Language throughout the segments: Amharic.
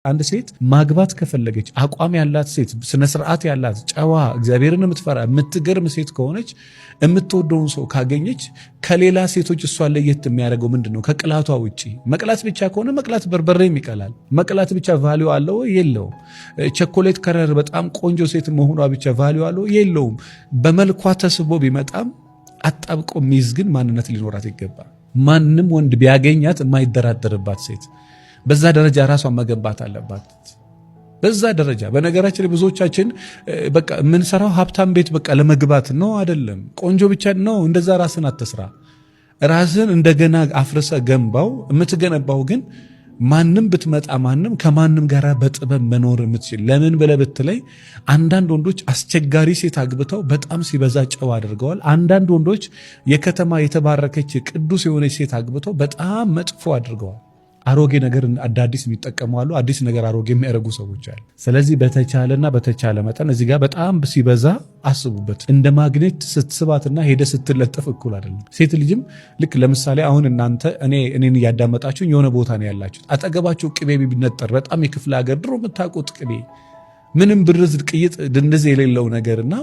አንድ ሴት ማግባት ከፈለገች አቋም ያላት ሴት ስነ ስርዓት ያላት ጨዋ እግዚአብሔርን የምትፈራ የምትገርም ሴት ከሆነች የምትወደውን ሰው ካገኘች ከሌላ ሴቶች እሷን ለየት የሚያደርገው ምንድነው? ከቅላቷ ውጪ መቅላት ብቻ ከሆነ መቅላት በርበሬም ይቀላል። መቅላት ብቻ ቫልዩ አለው የለውም። ቸኮሌት ከረር በጣም ቆንጆ ሴት መሆኗ ብቻ ቫልዩ አለው የለውም። በመልኳ ተስቦ ቢመጣም አጣብቆ ሚይዝ ግን ማንነት ሊኖራት ይገባል። ማንም ወንድ ቢያገኛት የማይደራደርባት ሴት በዛ ደረጃ ራሷን መገንባት አለባት። በዛ ደረጃ በነገራችን ላይ ብዙዎቻችን በቃ የምንሰራው ሀብታም ቤት በቃ ለመግባት ነው አይደለም። ቆንጆ ብቻ ነው እንደዛ ራስን አትስራ። ራስን እንደገና አፍርሰ ገንባው። የምትገነባው ግን ማንም ብትመጣ ማንም ከማንም ጋር በጥበብ መኖር የምትችል ለምን ብለህ ብትለይ አንዳንድ ወንዶች አስቸጋሪ ሴት አግብተው በጣም ሲበዛ ጨዋ አድርገዋል። አንዳንድ ወንዶች የከተማ የተባረከች ቅዱስ የሆነች ሴት አግብተው በጣም መጥፎ አድርገዋል። አሮጌ ነገር አዳዲስ የሚጠቀሙ አሉ። አዲስ ነገር አሮጌ የሚያደርጉ ሰዎች አሉ። ስለዚህ በተቻለና በተቻለ መጠን እዚህ ጋር በጣም ሲበዛ አስቡበት። እንደ ማግኔት ስትስባትና ሄደ ስትለጠፍ እኩል አይደለም። ሴት ልጅም ልክ ለምሳሌ አሁን እናንተ እኔን እያዳመጣችሁ የሆነ ቦታ ነው ያላችሁት። አጠገባችሁ ቅቤ ቢነጠር በጣም የክፍለ ሀገር ድሮ የምታውቁት ቅቤ ምንም ብርዝ ቅይጥ ድንዝ የሌለው ነገርና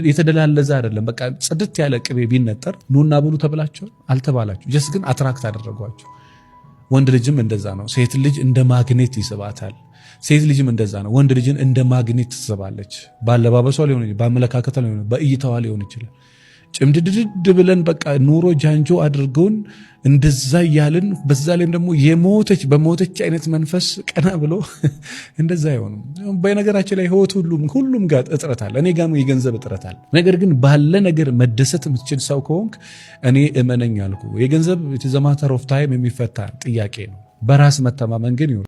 የተደላለዘ አይደለም። በቃ ጽድት ያለ ቅቤ ቢነጠር ኑና ብሉ ተብላችሁ አልተባላችሁ። ጀስ ግን አትራክት አደረጓችሁ። ወንድ ልጅም እንደዛ ነው። ሴት ልጅ እንደ ማግኔት ይስባታል። ሴት ልጅም እንደዛ ነው። ወንድ ልጅን እንደ ማግኔት ትስባለች። ባለባበሷ ሊሆን ይችላል፣ በአመለካከቷ ሊሆን ይችላል፣ በእይታዋ ሊሆን ይችላል። ጭምድድድ ብለን በቃ ኑሮ ጃንጆ አድርገውን እንደዛ እያልን በዛ ላይም ደግሞ በሞተች አይነት መንፈስ ቀና ብሎ እንደዛ አይሆንም። በነገራችን ላይ ህይወት ሁሉም ጋር እጥረት አለ። እኔ ጋር የገንዘብ እጥረት አለ። ነገር ግን ባለ ነገር መደሰት የምትችል ሰው ከሆንክ እኔ እመነኝ አልኩ። የገንዘብ ኢትስ ኤ ማተር ኦፍ ታይም የሚፈታ ጥያቄ ነው። በራስ መተማመን ግን ይሁን